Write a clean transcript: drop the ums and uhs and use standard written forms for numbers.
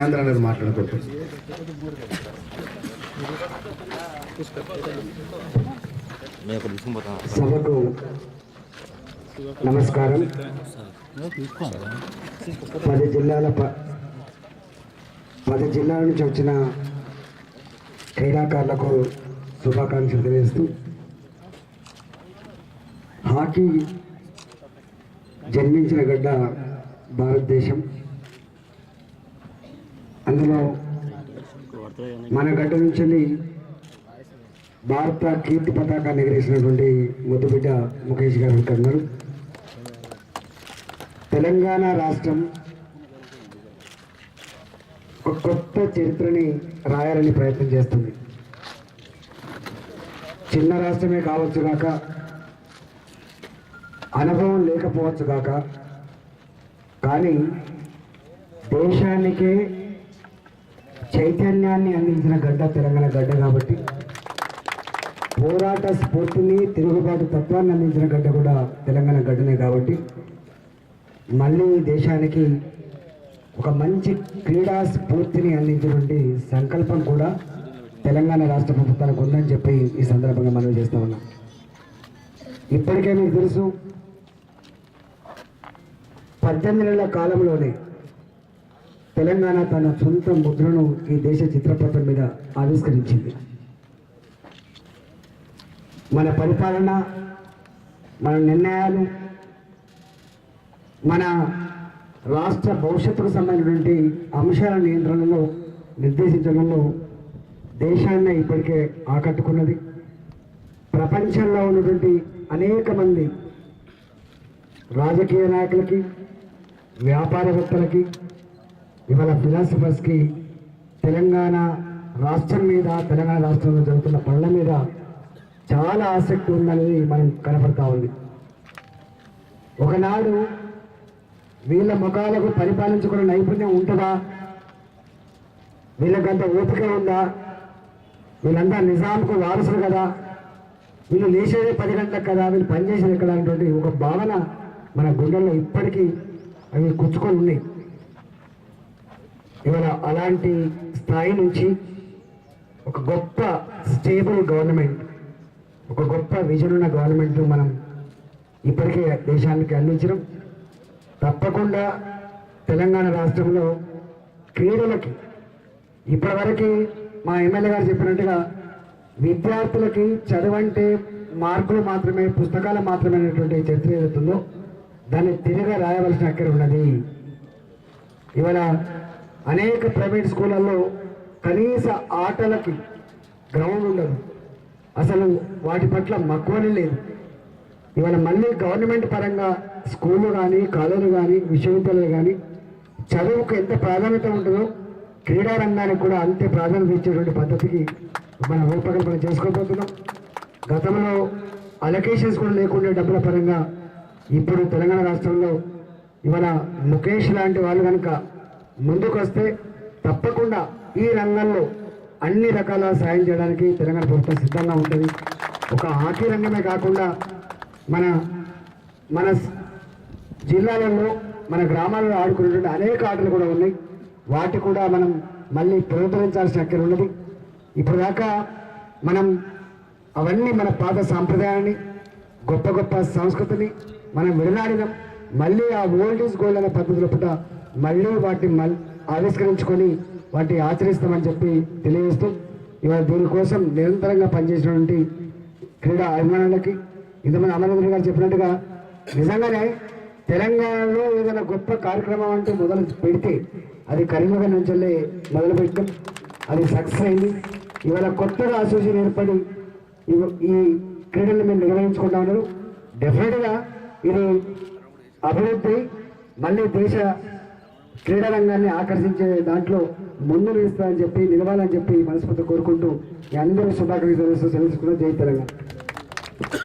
అందరూ మాట్లాడుకుంటారు. సభకు నమస్కారం. 10 జిల్లాల నుంచి వచ్చిన క్రీడాకారులకు శుభాకాంక్షలు తెలియజేస్తూ, హాకీ జన్మించిన గడ్డ భారతదేశం. అందులో మన గడ్డ నుంచి భారత కీర్తి పతాకాన్ని ఎగరేసినటువంటి ముద్దుబిడ్డ ముఖేష్ గారు ఉన్నారు. తెలంగాణ రాష్ట్రం ఒక కొత్త చరిత్రని రాయాలని ప్రయత్నం చేస్తుంది. చిన్న రాష్ట్రమే కావచ్చు కాక, అనుభవం లేకపోవచ్చు కాక, కానీ దేశానికే చైతన్యాన్ని అందించిన గడ్డ తెలంగాణ గడ్డ కాబట్టి, పోరాట స్ఫూర్తిని, తిరుగుబాటు తత్వాన్ని అందించిన గడ్డ కూడా తెలంగాణ గడ్డనే కాబట్టి, మళ్ళీ దేశానికి ఒక మంచి క్రీడా స్ఫూర్తిని అందించినటువంటి సంకల్పం కూడా తెలంగాణ రాష్ట్ర ప్రభుత్వానికి ఉందని చెప్పి ఈ సందర్భంగా మనం చేస్తూ ఉన్నాం. ఇప్పటికే మీకు తెలుసు, 18 నెలల కాలంలోనే తెలంగాణ తన సొంత ముద్రను ఈ దేశ చిత్రపటం మీద ఆవిష్కరించింది. మన పరిపాలన, మన నిర్ణయాలు, మన రాష్ట్ర భవిష్యత్తుకు సంబంధించినటువంటి అంశాల నియంత్రణలో, నిర్దేశించడంలో దేశాన్ని ఇప్పటికే ఆకట్టుకున్నది. ప్రపంచంలో ఉన్నటువంటి అనేక మంది రాజకీయ నాయకులకి, వ్యాపారవేత్తలకి, ఇవాళ ఫిలాసఫర్స్కి తెలంగాణ రాష్ట్రం మీద, తెలంగాణ రాష్ట్రంలో జరుగుతున్న పనుల మీద చాలా ఆసక్తి ఉందనేది మనం కనపడతా ఉంది. ఒకనాడు వీళ్ళ ముఖాలకు పరిపాలించుకునే నైపుణ్యం ఉంటుందా, వీళ్ళకంత ఓపిక ఉందా, వీళ్ళంతా నిజాంకు వారసులు కదా, వీళ్ళు లేచేది 10 గంటలకు కదా, వీళ్ళు పనిచేసేది ఎక్కడ అనేటువంటి ఒక భావన మన గుండెల్లో ఇప్పటికీ అవి కూర్చుకొని ఉన్నాయి. ఇవాళ అలాంటి స్థాయి నుంచి ఒక గొప్ప స్టేబుల్ గవర్నమెంట్, ఒక గొప్ప విజన్ ఉన్న గవర్నమెంట్ మనం ఇప్పటికే దేశానికి అందించడం. తప్పకుండా తెలంగాణ రాష్ట్రంలో క్రీడలకి ఇప్పటివరకు మా ఎమ్మెల్యే గారు చెప్పినట్టుగా విద్యార్థులకి చదువంటే మార్కులు మాత్రమే, పుస్తకాలు మాత్రమే అనేటువంటి చరిత్ర ఏదవుతుందో దాన్ని తిరిగి రాయవలసిన అక్కర ఉన్నది. ఇవాళ అనేక ప్రైవేట్ స్కూళ్ళల్లో కనీస ఆటలకి గ్రౌండ్ ఉండదు, అసలు వాటి పట్ల మక్కువనే లేదు. ఇవాళ మళ్ళీ గవర్నమెంట్ పరంగా స్కూళ్ళు కానీ, కాలేజీలు కానీ, విశ్వవిద్యాలయాలు కానీ చదువుకు ఎంత ప్రాధాన్యత ఉంటుందో క్రీడా రంగానికి కూడా అంతే ప్రాధాన్యత ఇచ్చేటువంటి పద్ధతికి మనం రూపకల్పన చేసుకోబోతున్నాం. గతంలో అలొకేషన్స్ కూడా లేకుండా డబ్బుల పరంగా ఇప్పుడు తెలంగాణ రాష్ట్రంలో ఇవాళ ముఖేష్ లాంటి వాళ్ళు కనుక ముందుకు వస్తే తప్పకుండా ఈ రంగంలో అన్ని రకాల సాయం చేయడానికి తెలంగాణ ప్రభుత్వం సిద్ధంగా ఉంటుంది. ఒక హాకీ రంగమే కాకుండా మన మన జిల్లాలలో, మన గ్రామాలలో ఆడుకునేటువంటి అనేక ఆటలు కూడా ఉన్నాయి. వాటి కూడా మనం మళ్ళీ పునరుద్ధరించాల్సిన అక్కర ఉన్నది. ఇప్పుడు దాకా మనం అవన్నీ మన పాత సాంప్రదాయాన్ని, గొప్ప గొప్ప సంస్కృతిని మనం విడనాడినాం. మళ్ళీ ఆ ఓల్డ్ ఈజ్ గోల్డ్ అనే పద్ధతిలో పుట్ట మళ్ళీ వాటిని ఆవిష్కరించుకొని వాటిని ఆచరిస్తామని చెప్పి తెలియజేస్తూ, ఇవాళ దీనికోసం నిరంతరంగా పనిచేసినటువంటి క్రీడా అభిమానులకి, ఇంతమంది అమరేంద్ర గారు చెప్పినట్టుగా నిజంగానే తెలంగాణలో ఏదైనా గొప్ప కార్యక్రమం అంటూ మొదలు పెడితే అది కరీంనగర్ నుంచి మొదలుపెట్టడం, అది సక్సెస్ అయింది. ఇవాళ కొత్తగా అసోసియేషన్ ఏర్పడి ఈ క్రీడలను మేము నిర్వహించుకుంటా ఉన్నారు. డెఫినెట్గా ఇది అభివృద్ధి, మళ్ళీ దేశ క్రీడా రంగాన్ని ఆకర్షించే దాంట్లో ముందు నిలుస్తామని చెప్పి, నిలవాలని చెప్పి మనస్ఫూర్తి కోరుకుంటూ మీ అందరూ శుభాకాంక్షలు తెలుసుకున్న జై తెలంగాణ.